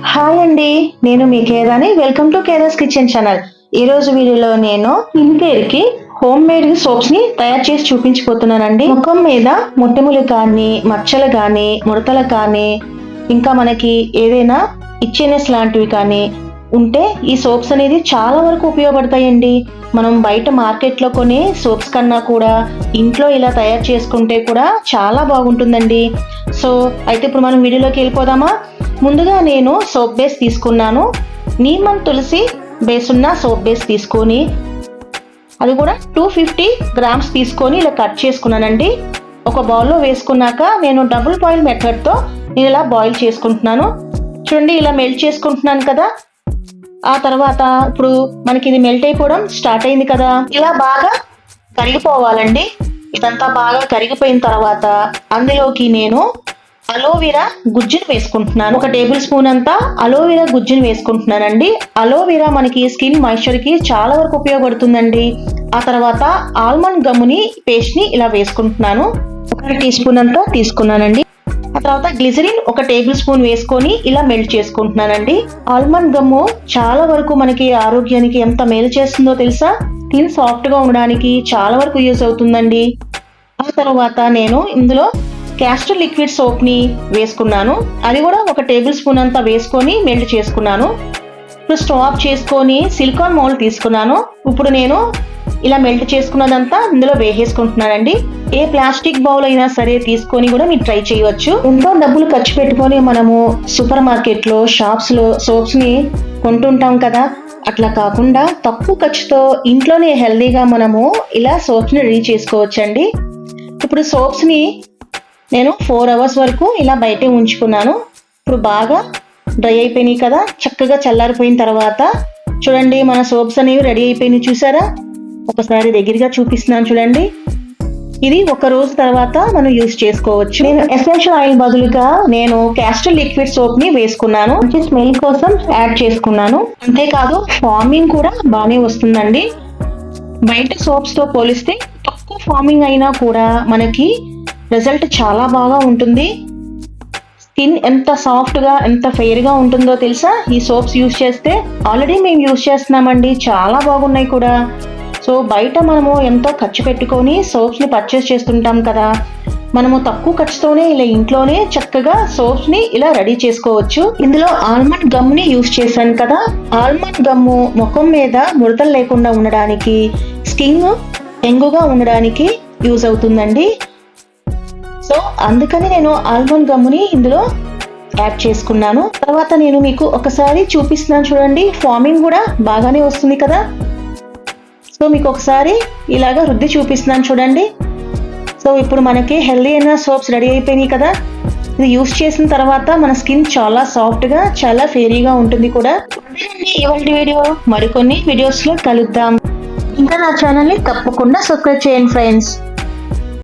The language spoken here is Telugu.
హాయ్ అండి, నేను మీ కేదాని. Welcome to Keda's kitchen channel. ఈ రోజు వీడియోలో నేను స్కిన్ కేర్ కి హోమ్ మేడ్ సోప్స్ ని తయారు చేసి చూపించబోతున్నానండి. ముఖం మీద మొటిమలు కానీ, మచ్చలు కానీ, ముడతలు కానీ, ఇంకా మనకి ఏదైనా ఇచ్చెనెస్ లాంటివి కానీ ఉంటే ఈ సోప్స్ అనేది చాలా వరకు ఉపయోగపడతాయండి. మనం బయట మార్కెట్లో కొనే సోప్స్ కన్నా కూడా ఇంట్లో ఇలా తయారు చేసుకుంటే కూడా చాలా బాగుంటుందండి. సో అయితే ఇప్పుడు మనం వీడియోలోకి వెళ్ళిపోదామా? ముందుగా నేను సోప్ బేస్ తీసుకున్నాను. నీమ్ అండ్ తులసి బేస్ ఉన్న సోప్ బేస్ తీసుకొని అది కూడా 250 గ్రామ్స్ తీసుకొని ఇలా కట్ చేసుకున్నానండి. ఒక బౌల్లో వేసుకున్నాక నేను డబుల్ బాయిల్ మెథడ్తో నేను ఇలా బాయిల్ చేసుకుంటున్నాను. చూడండి, ఇలా మెల్ట్ చేసుకుంటున్నాను కదా. ఆ తర్వాత ఇప్పుడు మనకి ఇది మెల్ట్ అయిపోవడం స్టార్ట్ అయింది కదా. ఇలా బాగా కరిగిపోవాలండి. ఇదంతా బాగా కరిగిపోయిన తర్వాత అందులోకి నేను అలోవెరా గుజ్జును వేసుకుంటున్నాను. 1 టేబుల్ స్పూన్ అంతా అలోవెరా గుజ్జును వేసుకుంటున్నానండి. అలోవెరా మనకి స్కిన్ మాయిశ్చర్ కి చాలా వరకు ఉపయోగపడుతుందండి. ఆ తర్వాత ఆల్మండ్ గమ్ముని పేస్ట్ ని ఇలా వేసుకుంటున్నాను. 1 టీ స్పూన్ అంతా తీసుకున్నానండి. ఆ తర్వాత గ్లిజరిన్ 1 టేబుల్ స్పూన్ వేసుకొని ఇలా మెల్ట్ చేసుకుంటున్నానండి. ఆల్మండ్ గమ్ము చాలా వరకు మనకి ఆరోగ్యానికి ఎంత మేలు చేస్తుందో తెలుసా? స్కిన్ సాఫ్ట్ గా ఉండడానికి చాలా వరకు యూజ్ అవుతుందండి. ఆ తర్వాత నేను ఇందులో క్యాస్టర్ లిక్విడ్ సోప్ ని వేసుకున్నాను. అది కూడా 1 టేబుల్ స్పూన్ అంతా వేసుకొని మెల్ట్ చేసుకున్నాను. ఇప్పుడు స్టవ్ ఆఫ్ చేసుకొని సిలికాన్ మౌల్డ్ తీసుకున్నాను. ఇప్పుడు నేను ఇలా మెల్ట్ చేసుకున్నదంతా ఇందులో వేసేసుకుంటున్నానండి. ఏ ప్లాస్టిక్ బౌల్ అయినా సరే తీసుకొని కూడా మీరు ట్రై చేయవచ్చు. ఎంతో డబ్బులు ఖర్చు పెట్టుకొని మనము సూపర్ మార్కెట్ లో, షాప్స్ లో సోప్స్ ని కొంటుంటాం కదా. అట్లా కాకుండా తక్కువ ఖర్చుతో ఇంట్లోనే హెల్దీగా మనము ఇలా సోప్స్ ని రెడీ చేసుకోవచ్చండి. ఇప్పుడు సోప్స్ ని నేను 4 అవర్స్ వరకు ఇలా బయటే ఉంచుకున్నాను. ఇప్పుడు బాగా డ్రై అయిపోయినాయి కదా. చక్కగా చల్లారిపోయిన తర్వాత చూడండి, మన సోప్స్ అనేవి రెడీ అయిపోయినాయి. చూసారా? ఒకసారి దగ్గరగా చూపిస్తున్నాను చూడండి. ఇది 1 రోజు తర్వాత మనం యూజ్ చేసుకోవచ్చు. నేను ఎసెన్షియల్ ఆయిల్ బదులుగా నేను క్యాస్టర్ లిక్విడ్ సోప్ ని వేసుకున్నాను. మంచి స్మెల్ కోసం యాడ్ చేసుకున్నాను. అంతేకాదు ఫార్మింగ్ కూడా బాగానే వస్తుందండి. బయట సోప్స్ తో పోలిస్తే తక్కువ ఫార్మింగ్ అయినా కూడా మనకి రిజల్ట్ చాలా బాగా ఉంటుంది. స్కిన్ ఎంత సాఫ్ట్ గా, ఎంత ఫెయిర్ గా ఉంటుందో తెలుసా ఈ సోప్స్ యూజ్ చేస్తే? ఆల్రెడీ మేము యూజ్ చేస్తున్నామండి, చాలా బాగున్నాయి కూడా. సో బయట మనము ఎంతో ఖర్చు పెట్టుకొని సోప్స్ ని పర్చేస్ చేస్తుంటాం కదా. మనము తక్కువ ఖర్చుతోనే ఇలా ఇంట్లోనే చక్కగా సోప్స్ ని ఇలా రెడీ చేసుకోవచ్చు. ఇందులో ఆల్మండ్ గమ్ ని యూజ్ చేశాను కదా. ఆల్మండ్ గమ్ము ముఖం మీద ముడతలు లేకుండా ఉండడానికి, స్కిన్ యంగుగా ఉండడానికి యూజ్ అవుతుందండి. సో అందుకని నేను ఆల్మండ్ గమ్ముని ఇందులో యాడ్ చేసుకున్నాను. తర్వాత నేను మీకు ఒకసారి చూపిస్తున్నాను చూడండి. ఫార్మింగ్ కూడా బాగానే వస్తుంది కదా. సో మీకు ఒకసారి ఇలాగా రుద్ది చూపిస్తున్నాను చూడండి. సో ఇప్పుడు మనకి హెల్దీ అయిన సోప్స్ రెడీ అయిపోయినాయి కదా. ఇది యూస్ చేసిన తర్వాత మన స్కిన్ చాలా సాఫ్ట్ గా, చాలా ఫెయిరీగా ఉంటుంది కూడా. ఇవాళ వీడియో మరికొన్ని వీడియోస్ లో కలుద్దాం. ఇంకా నా ఛానల్ ని తప్పకుండా సబ్స్క్రైబ్ చేయండి ఫ్రెండ్స్.